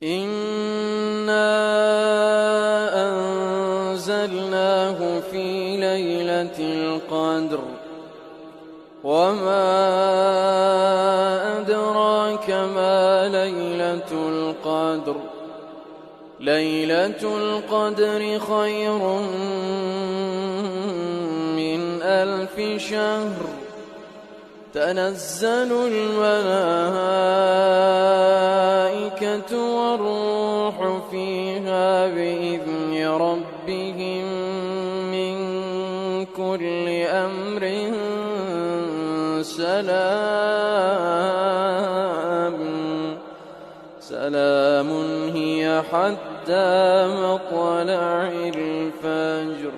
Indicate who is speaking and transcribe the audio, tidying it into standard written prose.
Speaker 1: إنا أنزلناه في ليلة القدر وما أدراك ما ليلة القدر ليلة القدر خير من 1000 شهر تنزل الملائكة والروح فيها بإذن ربهم من كل أمر سلام هي حتى مطلع الفجر.